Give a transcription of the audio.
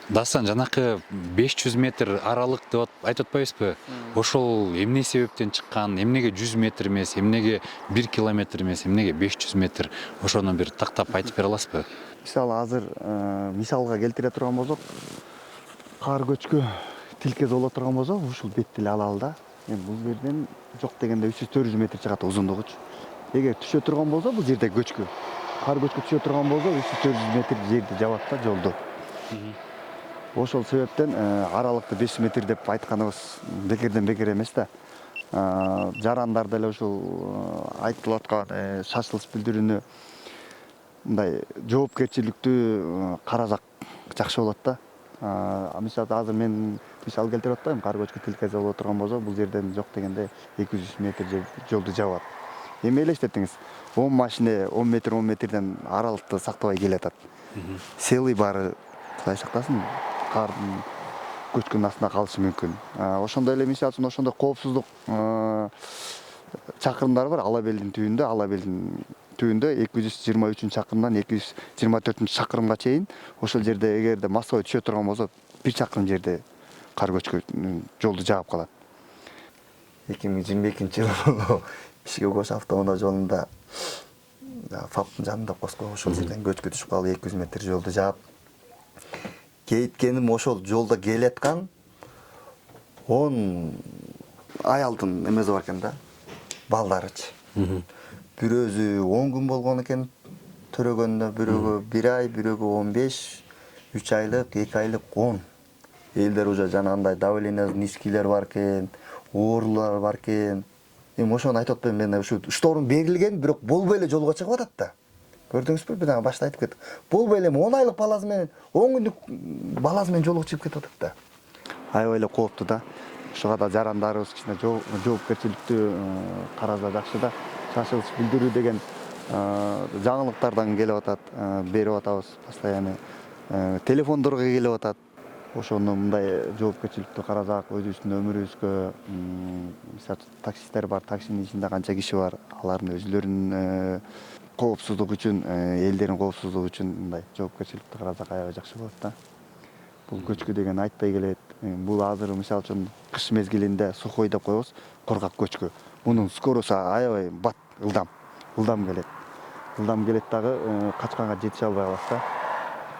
Дастан, жанакы 500 метр аралык деп айтып атпайбызбы? Ошол эмне себептен чыккан, эмнеге 100 метр эмес, эмнеге 1 километр эмес, эмнеге 500 метр? Ошону бир тактап айтып бере аласызбы? Мисалы азыр мисалга келтире турган болсок, кар көчкү тилкеде боло турган болсо, ушул бетти эле алалы да. Эми бул жерден жок дегенде 300-400 метр чыгат узундугучу. Эгер түшө турган болсо, бул жерде көчкү. Кар көчкү түшө турган болсо, 300-400 метр жерди жабат да жолду. Ошол себептен аралыкты 500 метр деп айтканыбыз бекерден бекер эмес да. Жарандар деле ушул айтылып аткан шашылыш билдирүүнү мындай жоопкерчиликтүү карасак жакшы болот да. Мисалы азыр мен мисал келтирип атпайбы, кар көчкү тилкеде боло турган болсо, бул жерден жок дегенде 200 метр жолду жабат. Эми элестетиңиз, 10 машина 10 метр 10 метрден аралыкты сактабай келатат. Селый баары Кудай сактасын, кардын көчкүнүн астында калышы мүмкүн. Ошондой эле мисалы үчүн ошондой коопсуздук чакырымдар бар. Алабелдин түбүндө 223-чакырымдан 224-чакырымга чейин ошол жерде эгерде массовый түшө турган болсо, 1 чакырым жерде кар көчкү жолду жаап калат. 2022-жылы Ишиге Кош автоунаа жолунда ФАПтын жанында коскон ошол жерден көчкү түшүп калып 200 метр жолду жаап кейткеним ошол жолдо келаткан 10 аялдын эмеси бар экен да, балдарычы. Бирөөсү 10 күн болгон экен төрөгөнүнө, бирөөгө 1 ай, бирөөгө 15, 3 айлык, 2 айлык 10. Элдер уже жанагындай давлениеси низкийлер бар экен, оорулар бар экен. Эми ошону айтып атпайм мен, ушу шторм берилген, бирок болбой эле жолго чыгып атат да. Көрдүңүзбү? Бир дагы башта айтып кеттим. Болбой эле 10 айлык баласы менен, 10 күндүк баласы менен жолго чыгып кетип атат да. Аябай эле кооптуу да. Ошого да жарандарыбыз кичине жоопкерчиликтүү караса жакшы да. Шашылыш билдирүү деген жаңылыктардан келип атат, берип атабыз постоянно. Телефондорго келип атат. Ошону мындай жоопкерчиликтүү карасак, өзүбүздүн өмүрүбүзгө, мисалы таксисттер бар, таксинин ичинде канча киши бар, алардын өзүлөрүнүн коопсуздугу үчүн, элдердин коопсуздугу үчүн мындай жоопкерчиликтүү карасак аябай жакшы болот да. Бул көчкү деген айтпай келет. Бул азыр мисалы үчүн кыш мезгилинде сухой деп коебуз, кургак көчкү. Мунун скоросу аябай бат, ылдам келет. Ылдам келет дагы качканга жетише албай калат да.